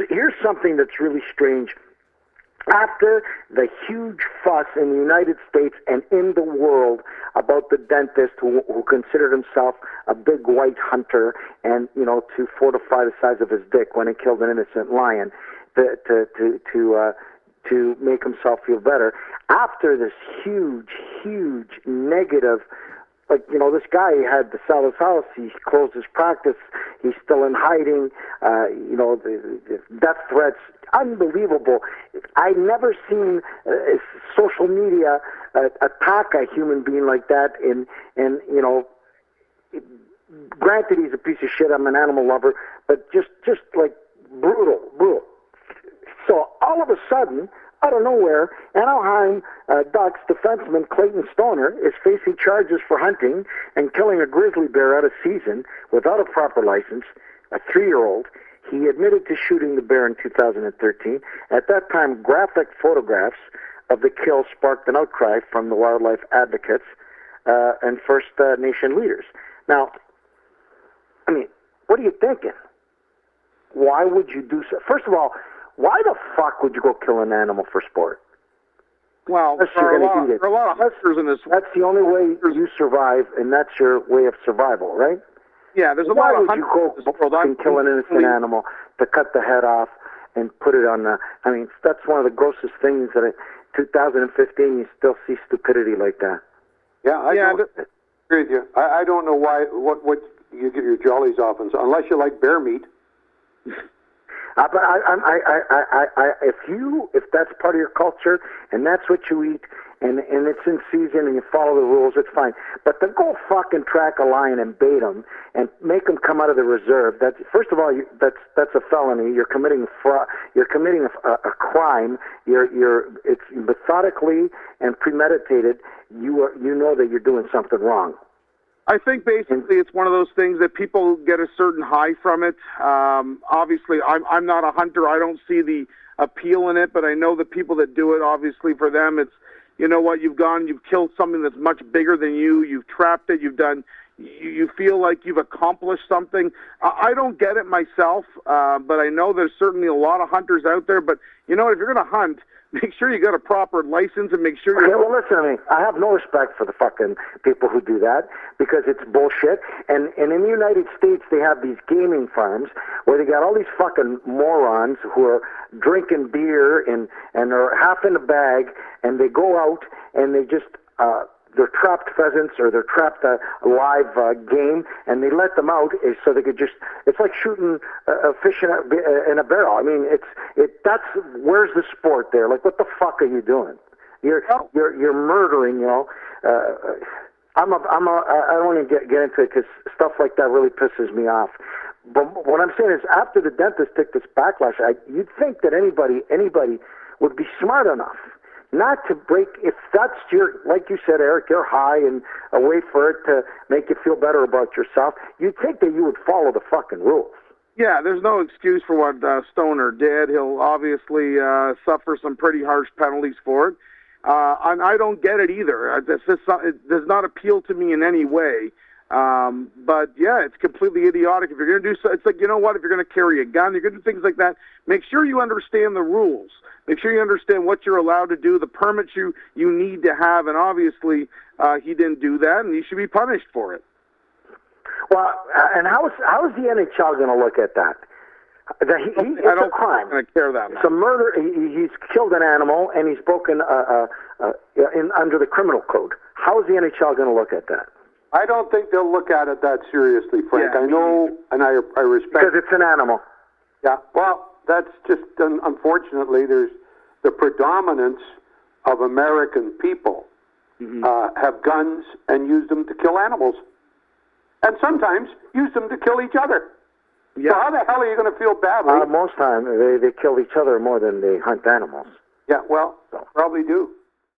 here's something that's really strange. After the huge fuss in the United States and in the world about the dentist who considered himself a big white hunter and, to fortify the size of his dick when he killed an innocent lion to make himself feel better, after this huge negative, this guy had to sell his house, he closed his practice, he's still in hiding, the death threats, unbelievable. I've never seen social media attack a human being like that, and granted he's a piece of shit, I'm an animal lover, but just like brutal. So all of a sudden, out of nowhere, Anaheim Ducks defenseman Clayton Stoner is facing charges for hunting and killing a grizzly bear out of season without a proper license, a 3-year-old. He admitted to shooting the bear in 2013. At that time, graphic photographs of the kill sparked an outcry from the wildlife advocates and First Nation leaders. Now, what are you thinking? Why would you do so? First of all, why the fuck would you go kill an animal for sport? Well, there are a lot of hunters in this. That's the only way you survive, and that's your way of survival, right? Yeah, there's a lot of hunters. Why would you go and kill an innocent animal to cut the head off and put it on the... that's one of the grossest things that in 2015 you still see stupidity like that. Yeah, I agree with you. I don't know what you get your jollies off, unless you like bear meat. But if that's part of your culture and that's what you eat and it's in season and you follow the rules, it's fine. But to go fucking track a lion and bait him and make him come out of the reserve, that's first of all that's a felony. You're committing a crime. It's methodically and premeditated. You know that you're doing something wrong. I think basically it's one of those things that people get a certain high from it. Obviously, I'm not a hunter. I don't see the appeal in it, but I know the people that do it, obviously for them, it's, you've killed something that's much bigger than you. You've trapped it. You feel like you've accomplished something. I don't get it myself, but I know there's certainly a lot of hunters out there. But, if you're going to hunt, make sure you got a proper license and make sure you... Okay, well, listen to me. I have no respect for the fucking people who do that because it's bullshit. And in the United States, they have these gaming farms where they got all these fucking morons who are drinking beer and are half in a bag, and they go out and they just... they're trapped pheasants or they're trapped live game, and they let them out so they could just... It's like shooting a fish in a barrel. That's where's the sport there? Like, what the fuck are you doing? You're murdering. I don't want to get into it because stuff like that really pisses me off. But what I'm saying is, after the dentist took this backlash, you'd think that anybody would be smart enough not to break, if that's your, like you said, Eric, you're high and a way for it to make you feel better about yourself, you'd think that you would follow the fucking rules. Yeah, there's no excuse for what Stoner did. He'll obviously suffer some pretty harsh penalties for it. And I don't get it either. It does not appeal to me in any way. But yeah, it's completely idiotic. If you're going to do so, it's like, if you're going to carry a gun, you're going to do things like that, make sure you understand the rules. Make sure you understand what you're allowed to do, the permits you need to have, and obviously he didn't do that, and he should be punished for it. Well, and how is the NHL going to look at that? It's a crime. I'm going to care that much. It's a murder. He's killed an animal, and he's broken under the criminal code. How is the NHL going to look at that? I don't think they'll look at it that seriously, Frank. Yeah, I know, and I respect... Because it's an animal. Yeah, well, that's just, unfortunately, there's the predominance of American people have guns and use them to kill animals. And sometimes use them to kill each other. Yeah. So how the hell are you going to feel badly? Most times they kill each other more than they hunt animals. Yeah, well, probably do.